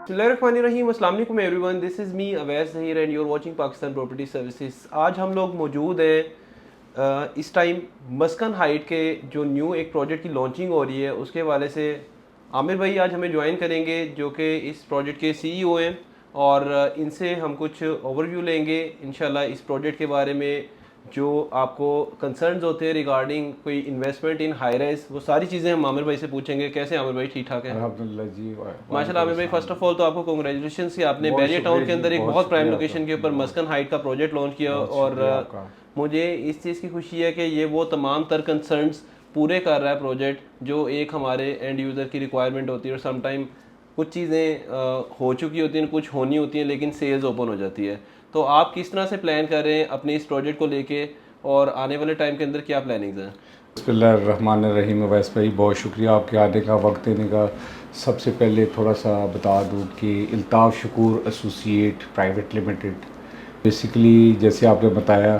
बिस्मिल्लाहिर्रहमानिर्रहीम, अस्सलाम वालेकुम everyone, this is me Awais Zaheer and you are watching Pakistan property services. आज हम लोग मौजूद हैं इस टाइम मस्कन हाइट के जो न्यू एक प्रोजेक्ट की लॉन्चिंग हो रही है उसके हवाले से आमिर भाई आज हमें ज्वाइन करेंगे जो कि इस प्रोजेक्ट के सीईओ हैं और इनसे हम कुछ ओवरव्यू लेंगे इंशाल्लाह इस प्रोजेक्ट के बारे में। जो आपको कंसर्न्स होते हैं रिगार्डिंग कोई इन्वेस्टमेंट इन हाई राइज, वो सारी चीज़ें हम आमिर भाई से पूछेंगे। कैसे आमिर भाई, ठीक ठाक है? अल्हम्दुलिल्लाह जी। माशाल्लाह आमिर भाई, फर्स्ट ऑफ ऑल तो आपको कांग्रेचुलेशन कि आपने बैरियर टाउन के अंदर एक बहुत प्राइम लोकेशन के ऊपर मस्कन हाइट का प्रोजेक्ट लॉन्च किया और मुझे इस चीज़ की खुशी है कि ये वो तमाम तर कंसर्न्स पूरे कर रहा है प्रोजेक्ट जो एक हमारे एंड यूज़र की रिक्वायरमेंट होती है। और समटाइम कुछ चीज़ें हो चुकी होती हैं, कुछ होनी होती हैं, लेकिन सेल्स ओपन हो जाती है। तो आप किस तरह से प्लान कर रहे हैं अपने इस प्रोजेक्ट को लेके और आने वाले टाइम के अंदर क्या प्लानिंग्स हैं? बिस्मिल्लाहिर्रहमानिर्रहीम। वैसे भाई बहुत शुक्रिया आपके आने का, वक्त देने का। सबसे पहले थोड़ा सा बता दूँ कि Altaf Shakoor associate private limited, basically जैसे आपने बताया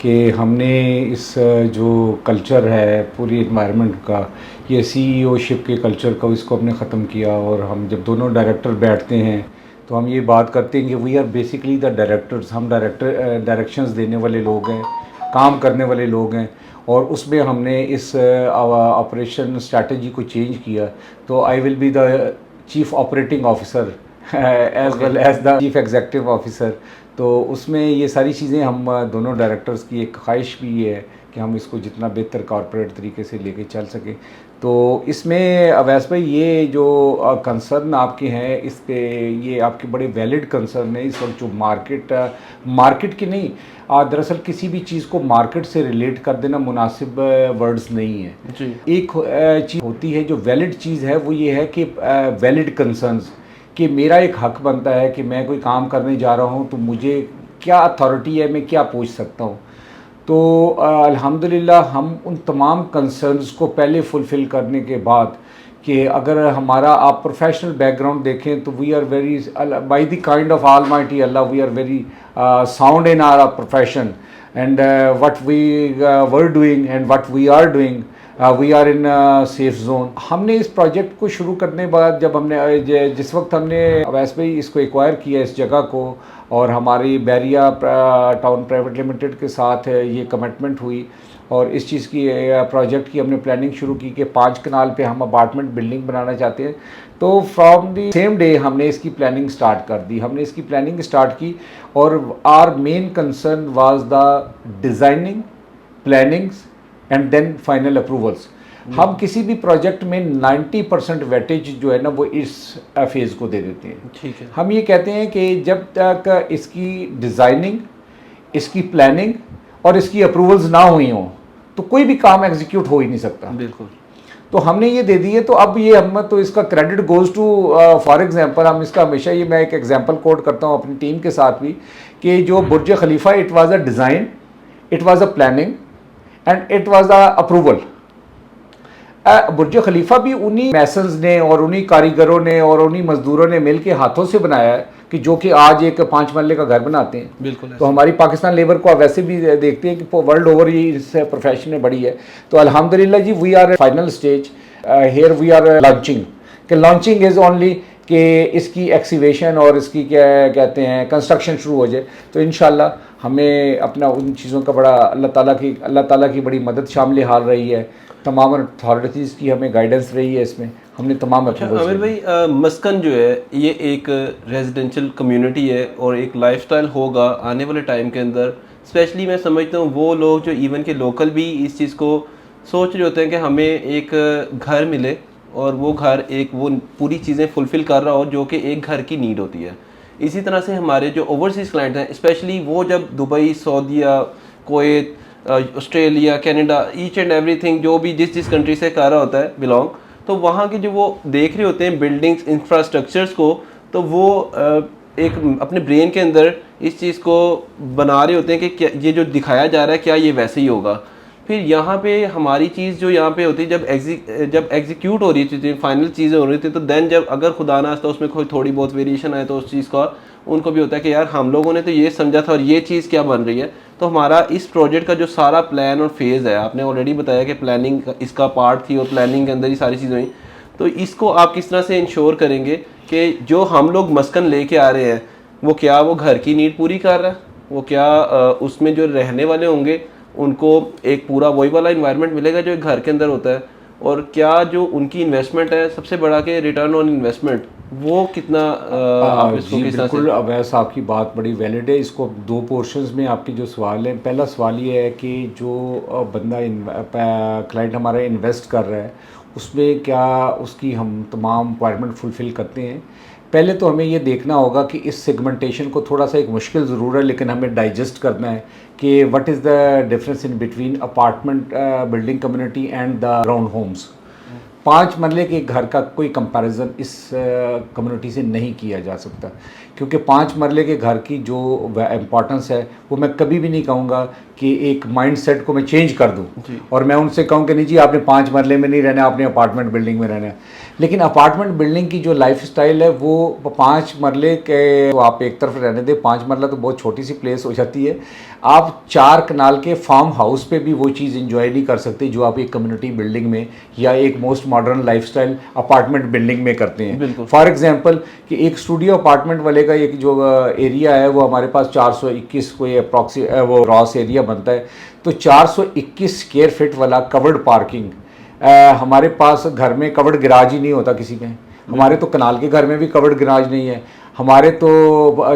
कि हमने इस जो कल्चर है पूरी इन्वायरमेंट का, ये सीईओशिप के कल्चर को इसको हमने ख़त्म किया। और हम जब दोनों डायरेक्टर बैठते हैं तो हम ये बात करते हैं कि we are basically the directors. हम डायरेक्शंस देने वाले लोग हैं, काम करने वाले लोग हैं। और उसमें हमने इस ऑपरेशन स्ट्रैटेजी को चेंज किया। तो I will be the chief operating officer as well as the chief executive officer. तो उसमें ये सारी चीज़ें हम दोनों डायरेक्टर्स की एक ख्वाहिश भी ये है कि हम इसको जितना बेहतर कॉरपोरेट तरीके से लेके चल सकें। तो इसमें अवैस भाई ये जो कंसर्न आपके हैं इस पे, ये आपके बड़े वैलिड कंसर्न है। इस वक्त जो मार्केट की नहीं, दरअसल किसी भी चीज़ को मार्केट से रिलेट कर देना मुनासिब वर्ड्स नहीं है जी। एक चीज़ होती है जो वैलिड चीज़ है, वो ये है कि वैलिड कंसर्न्स कि मेरा एक हक बनता है कि मैं कोई काम करने जा रहा हूँ तो मुझे क्या अथॉरिटी है, मैं क्या पूछ सकता हूँ। तो अल्हम्दुलिल्लाह हम उन तमाम कंसर्न्स को पहले फुलफ़िल करने के बाद कि अगर हमारा आप प्रोफेशनल बैकग्राउंड देखें तो we are very by the kind of almighty Allah, we are very sound in our profession and what we were doing and what we are doing, we are in safe zone. हमने इस project को शुरू करने के बाद जब हमने जिस वक्त हमने अवैस भाई इसको एक्वायर किया इस जगह को, और हमारी बैरिया टाउन प्राइवेट लिमिटेड के साथ ये कमिटमेंट हुई और इस चीज़ की प्रोजेक्ट की हमने प्लानिंग शुरू की कि 5 कनाल पे हम अपार्टमेंट बिल्डिंग बनाना चाहते हैं। तो फ्रॉम द सेम डे हमने इसकी प्लानिंग स्टार्ट कर दी। हमने इसकी प्लानिंग स्टार्ट की और our main concern was the designing, plannings and then final approvals. हम किसी भी प्रोजेक्ट में 90% वेटेज जो है ना वो इस फेज़ को दे देते हैं। ठीक है। हम ये कहते हैं कि जब तक इसकी डिज़ाइनिंग, इसकी प्लानिंग और इसकी अप्रूवल्स ना हुई हों तो कोई भी काम एग्जीक्यूट हो ही नहीं सकता। बिल्कुल। तो हमने ये दे दी है। तो अब ये हम तो इसका credit goes to, for example हम इसका हमेशा ये, मैं एक एग्जांपल कोट करता हूँ अपनी टीम के साथ भी, कि जो Burj Khalifa, it was a design, it was a planning and it was a approval. Burj Khalifa भी उन्हीं मैसन्स ने और उन्हीं कारीगरों ने और उन्हीं मजदूरों ने मिल के हाथों से बनाया है कि जो कि आज एक 5 मरले का घर बनाते हैं। बिल्कुल। तो हमारी पाकिस्तान लेबर को वैसे भी देखते हैं कि वर्ल्ड ओवर ये इस प्रोफेशन में बड़ी है। तो अल्हम्दुलिल्लाह जी, we are final stage, here we are launching. कि लॉन्चिंग इज़ ओनली कि इसकी एक्सीवेशन और इसकी क्या कहते हैं कंस्ट्रक्शन शुरू हो जाए। तो इंशाल्लाह हमें अपना उन चीज़ों का बड़ा अल्लाह ताला की बड़ी मदद शामिल हाल रही है। तमाम अथॉरिटीज़ की हमें गाइडेंस रही है इसमें। हमने तमाम आमिर भाई, मस्कन जो है ये एक रेजिडेंशियल कम्युनिटी है और एक लाइफस्टाइल होगा आने वाले टाइम के अंदर। स्पेशली मैं समझता हूँ वो लोग जो इवन के लोकल भी इस चीज़ को सोच रहे होते हैं कि हमें एक घर मिले और वो घर एक वो पूरी चीज़ें फुलफ़िल कर रहा हो जो कि एक घर की नीड होती है। इसी तरह से हमारे जो ओवरसीज़ क्लाइंट हैं, स्पेशली वो जब दुबई, सऊदीया, Kuwait, Australia, Canada, each and everything जो भी जिस कंट्री से कर रहा होता है बिलोंग, तो वहाँ के जो वो देख रहे होते हैं बिल्डिंग्स, इंफ्रास्ट्रक्चर्स को, तो वो एक अपने ब्रेन के अंदर इस चीज़ को बना रहे होते हैं कि क्या ये जो दिखाया जा रहा है क्या ये वैसे ही होगा। फिर यहाँ पे हमारी चीज़ जो यहाँ पे होती है जब एग्जीक्यूट हो रही थी, फाइनल चीज़ें हो रही थी, तो देन जब अगर खुदा ना तो उसमें कोई थोड़ी बहुत वेरिएशन आए तो उस चीज़ का उनको भी होता है कि यार हम लोगों ने तो ये समझा था और ये चीज़ क्या बन रही है। तो हमारा इस प्रोजेक्ट का जो सारा प्लान और फेज़ है, आपने ऑलरेडी बताया कि प्लानिंग इसका पार्ट थी और प्लानिंग के अंदर ही सारी चीज़ें हुई, तो इसको आप किस तरह से इंश्योर करेंगे कि जो हम लोग मस्कन लेके आ रहे हैं वो क्या वो घर की नीड पूरी कर रहा है, वो क्या उसमें जो रहने वाले होंगे उनको एक पूरा वही वाला इन्वायरमेंट मिलेगा जो एक घर के अंदर होता है, और क्या जो उनकी इन्वेस्टमेंट है सबसे बड़ा के रिटर्न ऑन इन्वेस्टमेंट वो कितना आप इसको जी किस तरह बिल्कुल, से। अवैस आपकी बात बड़ी वैलिड है। इसको दो पोर्शंस में आपकी जो सवाल है, पहला सवाल ये है कि जो बंदा क्लाइंट हमारा इन्वेस्ट कर रहा है उसमें क्या उसकी हम तमाम रिक्वायरमेंट फुलफ़िल करते हैं। पहले तो हमें ये देखना होगा कि इस सेगमेंटेशन को थोड़ा सा एक मुश्किल ज़रूर है, लेकिन हमें डाइजेस्ट करना है कि what is the difference in between apartment building community and the ground homes. 5 marla के घर का कोई कंपैरिजन इस कम्युनिटी से नहीं किया जा सकता, क्योंकि 5 मरले के घर की जो इम्पोर्टेंस है वो मैं कभी भी नहीं कहूँगा कि एक माइंडसेट को मैं चेंज कर दूँ और मैं उनसे कहूँ कि नहीं जी आपने 5 मरले में नहीं रहना, आपने अपार्टमेंट बिल्डिंग में रहना है। लेकिन अपार्टमेंट बिल्डिंग की जो लाइफ स्टाइल है वो 5 मरले के, तो आप एक तरफ रहने दें, 5 मरला तो बहुत छोटी सी प्लेस हो जाती है। आप 4 कनाल के फार्म हाउस पे भी वो चीज़ इंजॉय नहीं कर सकते जो आप एक कम्युनिटी बिल्डिंग में या एक most modern lifestyle apartment building में करते हैं। फॉर एग्जांपल कि एक स्टूडियो अपार्टमेंट वाले का एक जो एरिया है वो हमारे पास 421 कोई अप्रॉक्सी वो रॉस एरिया बनता है, तो 421 स्क्वायर फीट वाला कवर्ड पार्किंग हमारे पास घर में कवर्ड गैराज ही नहीं होता किसी में। हमारे तो कनाल के घर में भी कवर्ड गैराज नहीं है, हमारे तो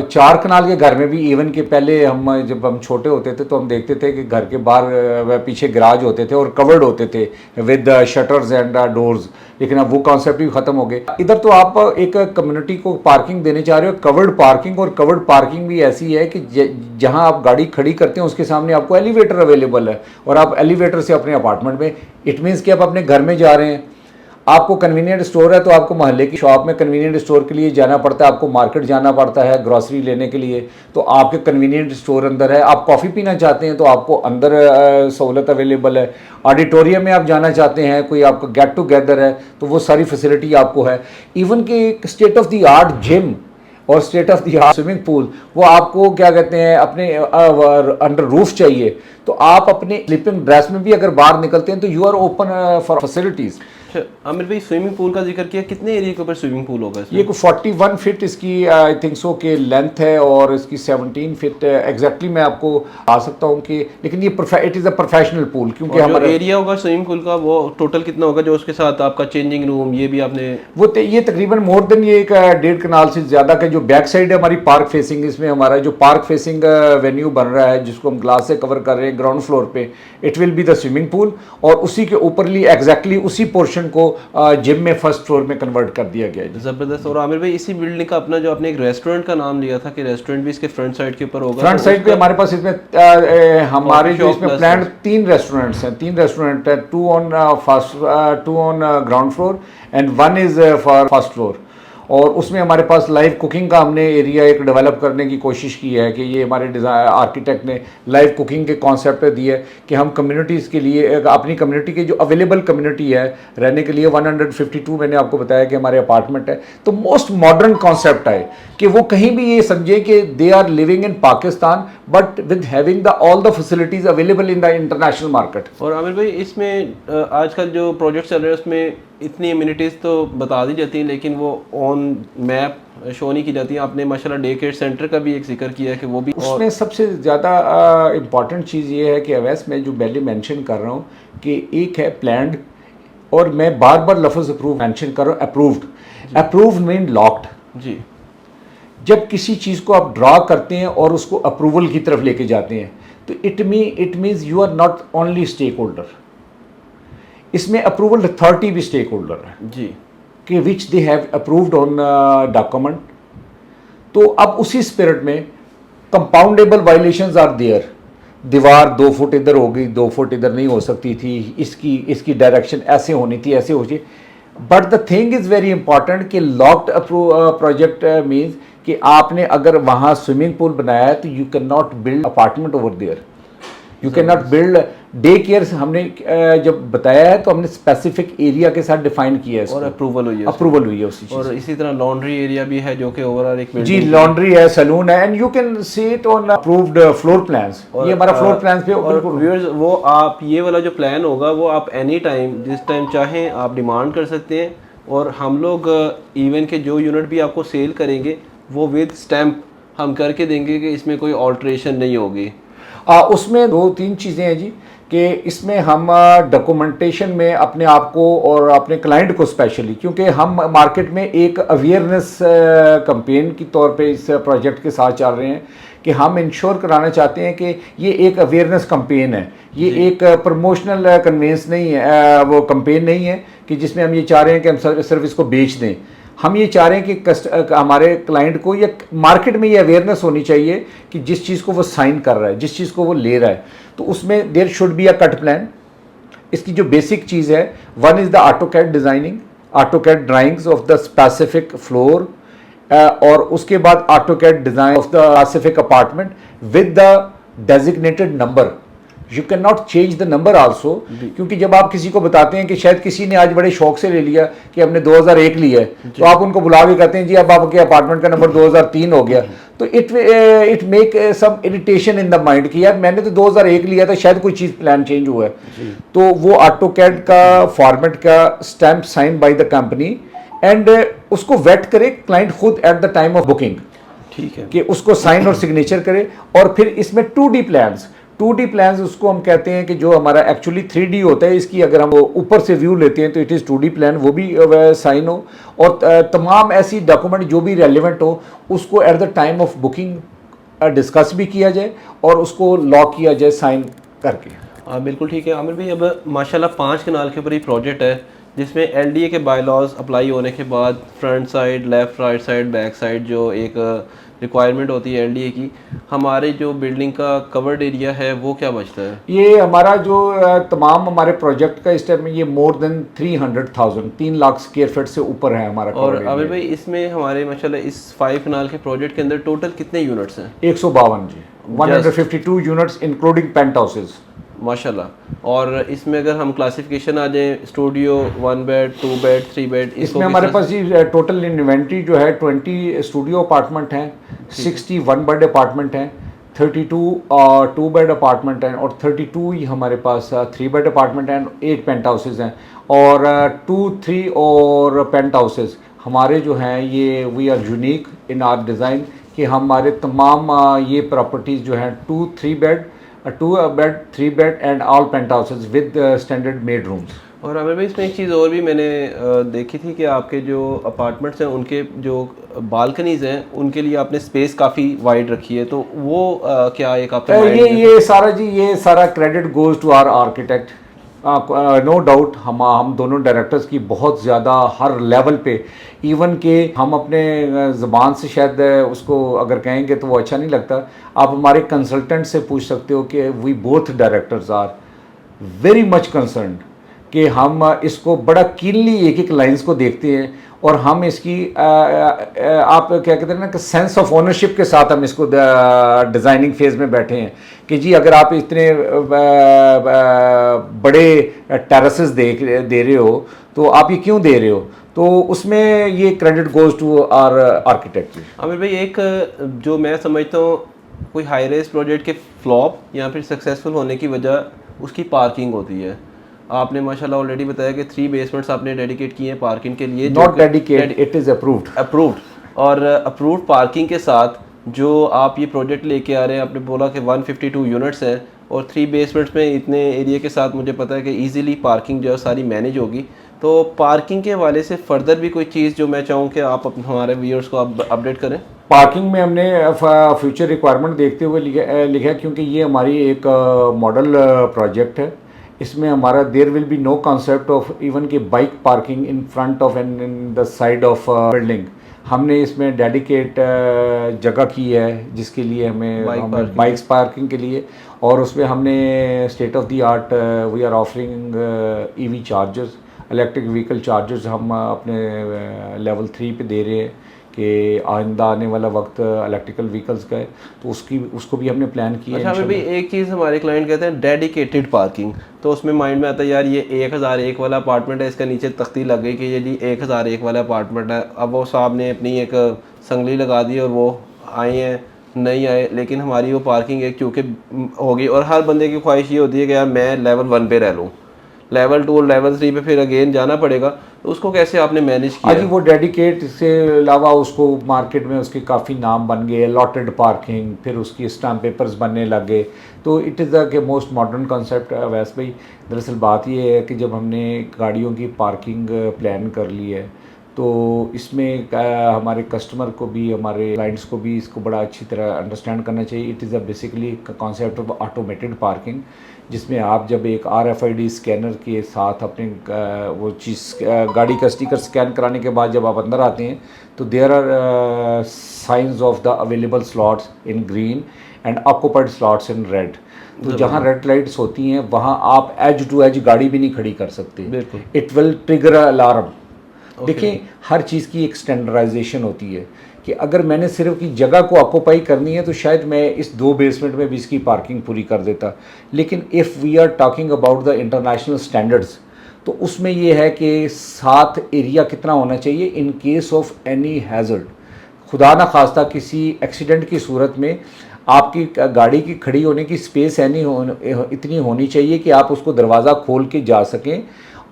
4 कनाल के घर में भी, इवन के पहले हम जब हम छोटे होते थे तो हम देखते थे कि घर के बाहर पीछे गैराज होते थे और कवर्ड होते थे विद शटर्स एंड डोर्स, लेकिन अब वो कॉन्सेप्ट भी ख़त्म हो गए। इधर तो आप एक कम्युनिटी को पार्किंग देने चाह रहे हो कवर्ड पार्किंग, और कवर्ड पार्किंग भी ऐसी है कि जहां आप गाड़ी खड़ी करते हैं उसके सामने आपको एलिवेटर अवेलेबल है और आप एलिवेटर से अपने अपार्टमेंट में, इट मीन्स कि आप अपने घर में जा रहे हैं। आपको कन्वीनियंट स्टोर है तो आपको मोहल्ले की शॉप में कन्वीनियंट स्टोर के लिए जाना पड़ता है, आपको मार्केट जाना पड़ता है ग्रॉसरी लेने के लिए, तो आपके कन्वीनियंट स्टोर अंदर है। आप कॉफ़ी पीना चाहते हैं तो आपको अंदर सहूलत अवेलेबल है। ऑडिटोरियम में आप जाना चाहते हैं, कोई आपका गेट टुगेदर है तो वो सारी फैसिलिटी आपको है। इवन कि state of the art gym और state of the art swimming pool वो आपको क्या कहते हैं अपने अंडर रूफ चाहिए, तो आप अपने स्लीपिंग ड्रेस में भी अगर बाहर निकलते हैं तो you are open for facilities. Aamir भाई स्विमिंग पूल का जिक्र किया, कितने एरिया के ऊपर स्विमिंग पूल होगा इसमें? ये को 41 फीट इसकी आई थिंक सो के लेंथ है और इसकी 17 फीट एग्जैक्टली मैं आपको आ सकता हूँ कि, लेकिन ये it is a professional pool, क्योंकि हमारा एरिया होगा स्विमिंग पूल का वो टोटल कितना होगा जो उसके साथ आपका चेंजिंग रूम ये भी आपने वो ये तकरीबन मोर देन ये एक 1.5 कनाल से ज़्यादा का जो बैक साइड है हमारी पार्क फेसिंग, इसमें हमारा जो पार्क फेसिंग वेन्यू बन रहा है जिसको हम ग्लास से कवर कर रहे हैं ग्राउंड फ्लोर पे, it will be the swimming pool और उसी के ऊपरली एग्जैक्टली उसी पोर्शन को जिम में फर्स्ट फ्लोर में कन्वर्ट कर दिया गया है। जबरदस्त। और आमिर भाई इसी बिल्डिंग का अपना जो आपने एक रेस्टोरेंट का नाम लिया था कि रेस्टोरेंट भी इसके फ्रंट साइड के ऊपर होगा, फ्रंट तो साइड पे हमारे पास इसमें हमारे जो इसमें प्लान 3 रेस्टोरेंट्स हैं, 3 रेस्टोरेंट है, 2 on ground floor and 1 is for first floor. और उसमें हमारे पास लाइव कुकिंग का हमने एरिया एक डेवलप करने की कोशिश की है कि ये हमारे डिज़ाइन आर्किटेक्ट ने लाइव कुकिंग के कॉन्सेप्ट पे दिए कि हम कम्युनिटीज़ के लिए अपनी कम्युनिटी के जो अवेलेबल कम्युनिटी है रहने के लिए 152 मैंने आपको बताया कि हमारे अपार्टमेंट है, तो मोस्ट मॉडर्न कॉन्सेप्ट है कि वो कहीं भी ये समझे कि they are living in Pakistan but with having the all the facilities available in the international market. और आमिर भाई इसमें आजकल जो प्रोजेक्ट चल रहे हैं उसमें इतनी इम्यूनिटीज़ तो बता दी जाती हैं लेकिन वो ऑन मैप शो नहीं की जाती हैं। आपने माशाल्लाह डे केयर सेंटर का भी एक जिक्र किया है कि वो भी, उसमें सबसे ज़्यादा इम्पॉर्टेंट चीज़ ये है कि अवैस मैं जो पहले मेंशन कर रहा हूँ कि एक है प्लान्ड और मैं बार बार लफ्ज़ अप्रूव मेंशन कर रहा हूँ, अप्रूव्ड। अप्रूव्ड मीन लॉक्ड जी। जब किसी चीज़ को आप ड्रा करते हैं और उसको अप्रूवल की तरफ लेके जाते हैं तो it means you are not only stakeholder, इसमें अप्रूवल अथॉरिटी भी स्टेक होल्डर है जी कि which they have approved on document. तो अब उसी स्पिरिट में कंपाउंडेबल वायलेशंस आर देयर। दीवार 2 फुट इधर होगी, 2 फुट इधर नहीं हो सकती थी, इसकी डायरेक्शन ऐसे होनी थी, ऐसे हो चाहिए। But the thing is very important कि लॉक्ड प्रोजेक्ट मीन्स कि आपने अगर वहाँ स्विमिंग पूल बनाया है तो you can not build apartment over there, you can not build day care. हमने जब बताया है तो हमने स्पेसिफिक एरिया के साथ डिफाइन किया है और अप्रूवल हुई है उसी चीज़। और इसी तरह लॉन्ड्री एरिया भी है जो कि ओवरऑल एक जी लॉन्ड्री है, सैलून है and you can see it on approved floor plans. ये हमारा फ्लोर प्लान्स पे व्यूअर्स वो आप ये वाला जो प्लान होगा वो आप एनी टाइम जिस टाइम चाहें आप डिमांड कर सकते हैं और हम लोग इवन के जो यूनिट भी आपको सेल करेंगे वो विद स्टैम्प हम करके देंगे कि इसमें कोई ऑल्ट्रेशन नहीं होगी। उसमें दो तीन चीज़ें हैं जी कि इसमें हम डॉक्यूमेंटेशन में अपने आप को और अपने क्लाइंट को स्पेशली, क्योंकि हम मार्केट में एक अवेयरनेस कैंपेन के तौर पे इस प्रोजेक्ट के साथ चल रहे हैं कि हम इंश्योर कराना चाहते हैं कि ये एक अवेयरनेस कैंपेन है, ये एक प्रमोशनल कन्वेंस नहीं है, वो कैंपेन नहीं है कि जिसमें हम ये चाह रहे हैं कि हम सर्विस को बेच दें। हम ये चाह रहे हैं कि हमारे क्लाइंट को या मार्केट में ये अवेयरनेस होनी चाहिए कि जिस चीज़ को वो साइन कर रहा है, जिस चीज़ को वो ले रहा है, तो उसमें there should be a cut plan. इसकी जो बेसिक चीज़ है, one is the AutoCAD designing, AutoCAD drawings of the specific floor, और उसके बाद AutoCAD design of the specific apartment with the designated number. You can not change the number also, क्योंकि जब आप किसी को बताते हैं कि शायद किसी ने आज बड़े शौक से ले लिया कि हमने 2001 लिया है, तो आप उनको बुला के कहते हैं जी अब आपके अपार्टमेंट का नंबर 2003 हो गया, तो it make some irritation in the mind कि यार मैंने तो 2001 लिया था, शायद कोई चीज़ प्लान चेंज हुआ है। तो वो ऑटोकैड का फॉर्मेट का stamp sign by the company and उसको वेट करे क्लाइंट खुद at the time of booking, ठीक है, कि उसको साइन और सिग्नेचर करे। और फिर इसमें 2D प्लान्स, 2D प्लान्स उसको हम कहते हैं कि जो हमारा एक्चुअली 3D होता है, इसकी अगर हम ऊपर से व्यू लेते हैं तो इट इज़ 2D प्लान, वो भी साइन हो और तमाम ऐसी डॉक्यूमेंट जो भी रेलिवेंट हो उसको eight the time of booking discuss भी किया जाए और उसको लॉक किया जाए साइन करके। बिल्कुल ठीक है आमिर भाई। अब माशाल्लाह 5 कनाल के ऊपर ये प्रोजेक्ट है जिसमें LDA के बायलॉज अप्लाई होने के बाद front side, left, right side, back side जो एक रिक्वायरमेंट होती है LDA की, हमारे जो बिल्डिंग का कवर्ड एरिया है वो क्या बचता है? ये हमारा जो तमाम हमारे प्रोजेक्ट का इस टाइम में ये more than 300,000, 3 lakh square feet से ऊपर है हमारा। और आमिर भाई इसमें हमारे माशाल्लाह इस 5 कनाल के प्रोजेक्ट के अंदर टोटल कितने यूनिट्स हैं? 152 जी, 152 यूनिट्स इंक्लूडिंग पेंट हाउसेज माशाल्लाह। और इसमें अगर हम क्लासिफिकेशन आ जाए, स्टूडियो, 1 बेड, 2 बेड, 3 बेड, इसमें हमारे पास जी टोटल इन्वेंट्री जो है 20 स्टूडियो अपार्टमेंट हैं, 61 बेड अपार्टमेंट हैं, 32 2 बेड अपार्टमेंट हैं और 32 ही हमारे पास 3 बेड अपार्टमेंट हैं, 8 पेंट हाउसेज हैं। और 2, 3 और पेंट हाउसेज हमारे जो हैं ये we are unique in our design कि हमारे तमाम ये प्रॉपर्टीज़ जो हैं 2, 3 bed, 2 bed, 3 bed and all penthouses with standard maid rooms. और आमिर भाई इसमें एक चीज़ और भी मैंने देखी थी कि आपके जो अपार्टमेंट्स हैं उनके जो बालकनीज़ हैं उनके लिए आपने स्पेस काफ़ी वाइड रखी है, तो वो क्या एक आपका ये सारा जी, ये सारा credit goes to our architect. No doubt हम दोनों डायरेक्टर्स की बहुत ज़्यादा हर लेवल पे, इवन के हम अपने ज़बान से शायद उसको अगर कहेंगे तो वो अच्छा नहीं लगता। आप हमारे कंसल्टेंट से पूछ सकते हो कि we both directors are very much concerned कि हम इसको बड़ा कीनली एक एक लाइंस को देखते हैं और हम इसकी आप क्या कहते हैं ना कि सेंस ऑफ ओनरशिप के साथ हम इसको डिज़ाइनिंग फेज़ में बैठे हैं कि जी अगर आप इतने बड़े टेरेसेस दे रहे हो तो आप ये क्यों दे रहे हो, तो उसमें ये credit goes to our architect. Aamir भाई एक जो मैं समझता हूँ कोई हाई रेज प्रोजेक्ट के फ्लॉप या फिर सक्सेसफुल होने की वजह उसकी पार्किंग होती है। आपने माशाल्लाह ऑलरेडी बताया कि 3 बेसमेंट्स आपने डेडिकेट किए हैं पार्किंग के लिए, not dedicate, it is approved. और अप्रूव्ड पार्किंग के साथ जो आप ये प्रोजेक्ट लेके आ रहे हैं, आपने बोला कि 152 यूनिट्स हैं और 3 बेसमेंट्स में इतने एरिया के साथ मुझे पता है कि इजीली पार्किंग जो है सारी मैनेज होगी। तो पार्किंग के हवाले से फर्दर भी कोई चीज़ जो मैं चाहूँ कि आप हमारे व्यूअर्स को अपडेट करें? पार्किंग में हमने फ्यूचर रिक्वायरमेंट देखते हुए लिखा क्योंकि ये हमारी एक मॉडल प्रोजेक्ट है। इसमें हमारा there will be no concept of even के bike parking in front of and in the side of building. हमने इसमें डेडिकेट जगह की है जिसके लिए हमें बाइक्स पार्किंग के लिए, और उसमें हमने state of the art we are offering EV chargers, electric vehicle chargers हम अपने लेवल 3 पे दे रहे हैं कि आइंदा आने वाला वक्त इलेक्ट्रिकल व्हीकल्स का है, तो उसको भी हमने प्लान किया है। अच्छा, अभी एक चीज़ हमारे क्लाइंट कहते हैं डेडिकेटेड पार्किंग, तो उसमें माइंड में आता है यार ये 1001 वाला अपार्टमेंट है, इसका नीचे तख्ती लग गई कि ये जी 1001 वाला अपार्टमेंट है। अब वो साहब ने अपनी एक संगली लगा दी और वो आए हैं, नहीं आए, लेकिन हमारी वो पार्किंग एक चूँकि होगी और हर बंदे की ख्वाहिश ये होती है कि यार मैं लेवल 1 पे रह लूँ। लेवल 2 और लेवल 3 पे फिर अगेन जाना पड़ेगा, तो उसको कैसे आपने मैनेज हाँ जी, किया? वो डेडिकेट से अलावा उसको मार्केट में उसके काफ़ी नाम बन गए, अलॉटेड पार्किंग, फिर उसकी स्टैम्प पेपर्स बनने लग गए। तो इट इज़ द के मोस्ट मॉडर्न कॉन्सेप्ट वैसे भाई। दरअसल बात ये है कि जब हमने गाड़ियों की पार्किंग प्लान कर ली है, तो इसमें हमारे कस्टमर को भी, हमारे क्लाइंट्स को भी इसको बड़ा अच्छी तरह अंडरस्टैंड करना चाहिए। It is a basically concept of automated parking, जिसमें आप जब एक RFID स्कैनर के साथ अपने वो चीज़ गाड़ी का स्टिकर स्कैन कराने के बाद जब आप अंदर आते हैं, तो there are signs of the available slots in green and occupied slots in red. तो जहाँ रेड लाइट्स होती हैं वहाँ आप एज टू एज गाड़ी भी नहीं खड़ी कर सकते। बिल्कुल। It will trigger alarm. देखिए, हर चीज़ की एक स्टैंडर्डाइजेशन होती है कि अगर मैंने सिर्फ की जगह को ऑक्यूपाई करनी है तो शायद मैं इस 2 बेसमेंट में भी इसकी पार्किंग पूरी कर देता। लेकिन if we are talking about the international standards, तो उसमें ये है कि 7 एरिया कितना होना चाहिए in case of any hazard. खुदा ना खास्ता किसी एक्सीडेंट की सूरत में आपकी गाड़ी की खड़ी होने की स्पेस इतनी होनी चाहिए कि आप उसको दरवाज़ा खोल के जा सकें।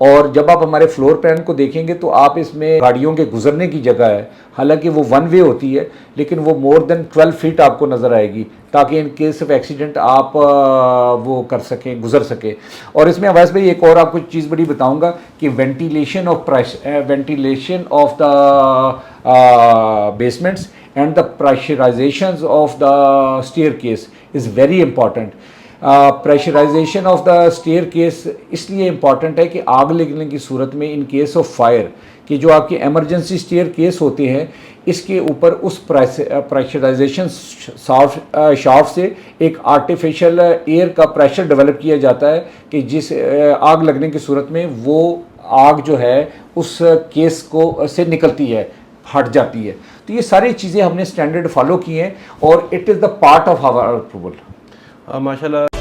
और जब आप हमारे फ्लोर प्लान को देखेंगे तो आप इसमें गाड़ियों के गुजरने की जगह है, हालांकि वो 1 वे होती है, लेकिन वो मोर देन 12 फीट आपको नज़र आएगी, ताकि इन केस ऑफ एक्सीडेंट आप वो कर सकें, गुजर सकें। और इसमें अवैस भाई एक और आपको चीज़ बड़ी बताऊंगा कि ventilation of the basements and the pressurizations of the staircase is very important. Pressurisation of the staircase इसलिए इम्पॉर्टेंट है कि आग लगने की सूरत में इन केस ऑफ फायर कि जो आपके एमरजेंसी स्टेयरकेस होते हैं, इसके ऊपर उस प्रेशराइजेशन शाफ्ट से एक आर्टिफिशियल एयर का प्रेशर डेवलप किया जाता है कि जिस आग लगने की सूरत में वो आग जो है उस केस को से निकलती है, हट जाती है। तो ये सारी चीज़ें हमने स्टैंडर्ड फॉलो की हैं और it is the part of our approval. माशाल्लाह।